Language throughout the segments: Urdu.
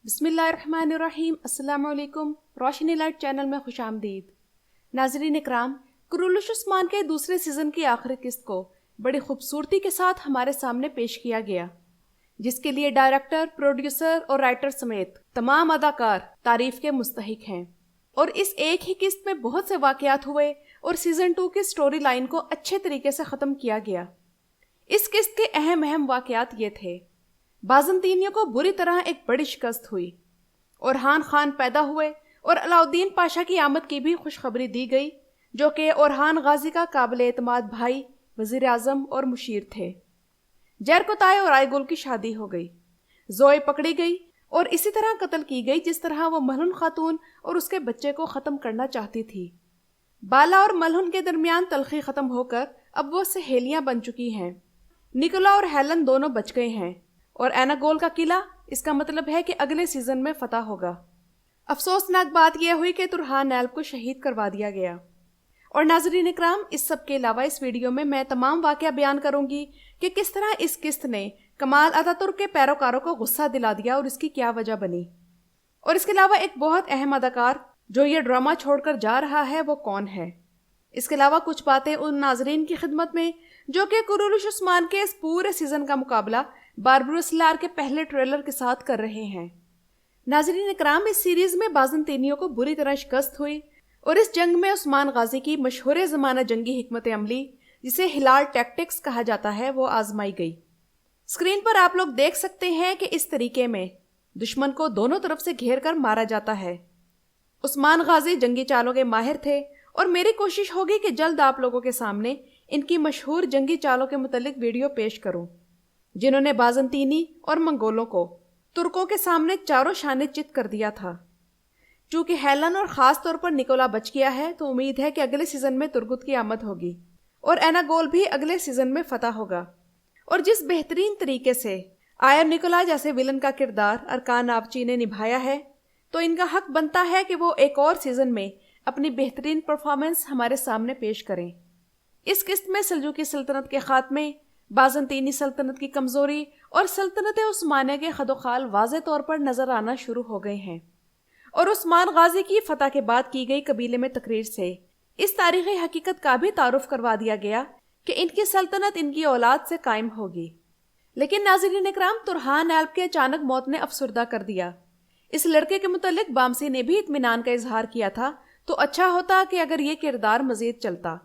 بسم اللہ الرحمن الرحیم۔ السلام علیکم۔ روشنی لائٹ چینل میں خوش آمدید۔ ناظرین اکرام، کرولش عثمان کے دوسرے سیزن کی آخری قسط کو بڑی خوبصورتی کے ساتھ ہمارے سامنے پیش کیا گیا، جس کے لیے ڈائریکٹر، پروڈیوسر اور رائٹر سمیت تمام اداکار تعریف کے مستحق ہیں۔ اور اس ایک ہی قسط میں بہت سے واقعات ہوئے اور سیزن 2 کی سٹوری لائن کو اچھے طریقے سے ختم کیا گیا۔ اس قسط کے اہم واقعات یہ تھے: بازنطینیوں کو بری طرح ایک بڑی شکست ہوئی، اورحان خان پیدا ہوئے اور علاؤدین پاشا کی آمد کی بھی خوشخبری دی گئی، جو کہ اورحان غازی کا قابل اعتماد بھائی، وزیر اعظم اور مشیر تھے۔ جیرکوتائے اور آئے گل کی شادی ہو گئی، زوئے پکڑی گئی اور اسی طرح قتل کی گئی جس طرح وہ ملہن خاتون اور اس کے بچے کو ختم کرنا چاہتی تھی۔ بالا اور ملہن کے درمیان تلخی ختم ہو کر اب وہ سہیلیاں بن چکی ہیں۔ نکولا اور ہیلن دونوں بچ گئے ہیں، اور ایناگول کا قلعہ، اس کا مطلب ہے کہ اگلے سیزن میں فتح ہوگا۔ افسوسناک بات یہ ہوئی کہ ترہان نیلب کو شہید کروا دیا گیا۔ اور ناظرین اکرام، اس سب کے علاوہ اس ویڈیو میں تمام واقعہ بیان کروں گی کہ کس طرح اس قسط نے کمال اتاترک کے پیروکاروں کو غصہ دلا دیا اور اس کی کیا وجہ بنی۔ اور اس کے علاوہ ایک بہت اہم اداکار جو یہ ڈرامہ چھوڑ کر جا رہا ہے وہ کون ہے۔ اس کے علاوہ کچھ باتیں ان ناظرین کی خدمت میں جو کہ کرولش عثمان کے اس پورے سیزن کا مقابلہ باربروس لار کے پہلے ٹریلر کے ساتھ کر رہے ہیں۔ ناظرین اکرام، اس سیریز میں بازنطینیوں کو بری طرح شکست ہوئی اور اس جنگ میں عثمان غازی کی مشہور زمانہ جنگی حکمت عملی، جسے ہلال ٹیکٹکس کہا جاتا ہے، وہ آزمائی گئی۔ اسکرین پر آپ لوگ دیکھ سکتے ہیں کہ اس طریقے میں دشمن کو دونوں طرف سے گھیر کر مارا جاتا ہے۔ عثمان غازی جنگی چالوں کے ماہر تھے، اور میری کوشش ہوگی کہ جلد آپ لوگوں کے سامنے ان کی مشہور جنگی چالوں کے متعلق ویڈیو پیش کروں، جنہوں نے بازنطینی اور منگولوں کو ترکوں کے سامنے چاروں شانے چت کر دیا تھا۔ چونکہ ہیلن اور خاص طور پر نکولا بچ گیا ہے، تو امید ہے کہ اگلے سیزن میں ترگت کی آمد ہوگی اور ایناگول بھی اگلے سیزن میں فتح ہوگا۔ اور جس بہترین طریقے سے آئر نکولا جیسے ولن کا کردار ارکان آبچی نے نبھایا ہے، تو ان کا حق بنتا ہے کہ وہ ایک اور سیزن میں اپنی بہترین پرفارمنس ہمارے سامنے پیش کریں۔ اس قسط میں سلجوقی سلطنت کے خاتمے، بازنطینی سلطنت کی کمزوری اور سلطنت عثمانیہ کے خد و خال واضح طور پر نظر آنا شروع ہو گئے ہیں، اور عثمان غازی کی فتح کے بعد کی گئی قبیلے میں تقریر سے اس تاریخی حقیقت کا بھی تعارف کروا دیا گیا کہ ان کی سلطنت ان کی اولاد سے قائم ہوگی۔ لیکن ناظرین اکرام، ترہان نیلب کے اچانک موت نے افسردہ کر دیا۔ اس لڑکے کے متعلق بامسی نے بھی اطمینان کا اظہار کیا تھا، تو اچھا ہوتا کہ اگر یہ کردار مزید چلتا۔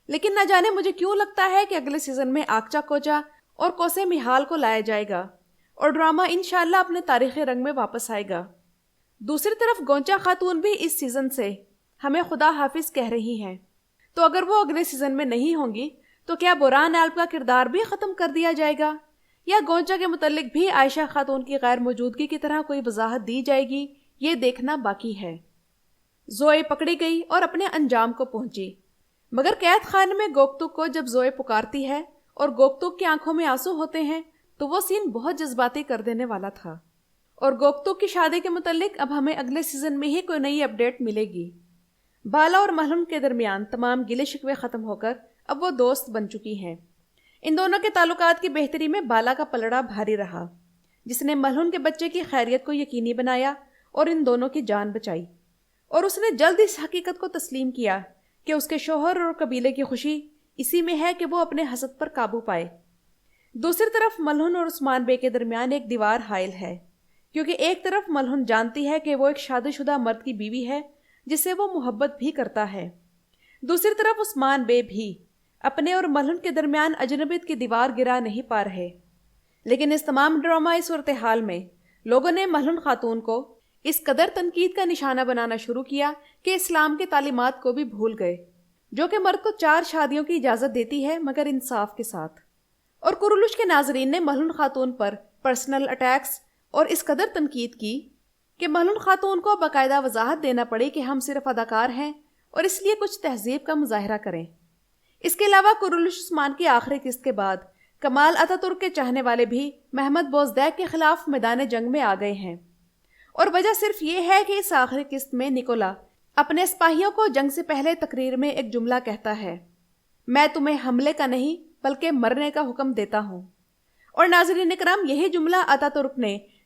لیکن نہ جانے مجھے کیوں لگتا ہے کہ اگلے سیزن میں آکچا کوچا اور کوسے میحال کو لایا جائے گا، اور ڈرامہ انشاءاللہ اپنے تاریخی رنگ میں واپس آئے گا۔ دوسری طرف گونچا خاتون بھی اس سیزن سے ہمیں خدا حافظ کہہ رہی ہیں، تو اگر وہ اگلے سیزن میں نہیں ہوں گی تو کیا بران نیلب کا کردار بھی ختم کر دیا جائے گا، یا گونچا کے متعلق بھی عائشہ خاتون کی غیر موجودگی کی طرح کوئی وضاحت دی جائے گی؟ یہ دیکھنا باقی ہے۔ زوئے پکڑی گئی اور اپنے انجام کو پہنچی، مگر قید خانے میں گوکتوک کو جب زوئے پکارتی ہے اور گوکتوک کی آنکھوں میں آنسو ہوتے ہیں، تو وہ سین بہت جذباتی کر دینے والا تھا۔ اور گوکتوک کی شادی کے متعلق اب ہمیں اگلے سیزن میں ہی کوئی نئی اپڈیٹ ملے گی۔ بالا اور ملہن کے درمیان تمام گلے شکوے ختم ہو کر اب وہ دوست بن چکی ہیں۔ ان دونوں کے تعلقات کی بہتری میں بالا کا پلڑا بھاری رہا، جس نے ملہن کے بچے کی خیریت کو یقینی بنایا اور ان دونوں کی جان بچائی، اور اس نے جلد اس حقیقت کو تسلیم کیا کہ اس کے شوہر اور قبیلے کی خوشی اسی میں ہے کہ وہ اپنے حسد پر قابو پائے۔ دوسری طرف ملہن اور عثمان بے کے درمیان ایک دیوار حائل ہے، کیونکہ ایک طرف ملہن جانتی ہے کہ وہ ایک شادی شدہ مرد کی بیوی ہے جس سے وہ محبت بھی کرتا ہے، دوسری طرف عثمان بے بھی اپنے اور ملہن کے درمیان اجنبیت کی دیوار گرا نہیں پا رہے۔ لیکن اس تمام ڈرامائی صورتحال میں لوگوں نے ملہن خاتون کو اس قدر تنقید کا نشانہ بنانا شروع کیا کہ اسلام کے تعلیمات کو بھی بھول گئے، جو کہ مرد کو 4 شادیوں کی اجازت دیتی ہے، مگر انصاف کے ساتھ۔ اور کرولش کے ناظرین نے ملہن خاتون پر پرسنل اٹیکس اور اس قدر تنقید کی کہ ملہن خاتون کو باقاعدہ وضاحت دینا پڑی کہ ہم صرف اداکار ہیں اور اس لیے کچھ تہذیب کا مظاہرہ کریں۔ اس کے علاوہ کرولش عثمان کی آخری قسط کے بعد کمال اتاترک کے چاہنے والے بھی محمد بوزدیگ کے خلاف میدان جنگ میں آ گئے ہیں، اور وجہ صرف یہ ہے کہ اس آخری قسط میں نکولا اپنے سپاہیوں کو جنگ سے پہلے تقریر میں ایک جملہ کہتا ہے: میں تمہیں حملے کا نہیں بلکہ مرنے کا حکم دیتا ہوں۔ اور ناظرین اکرام، یہی جملہ اتاترک نے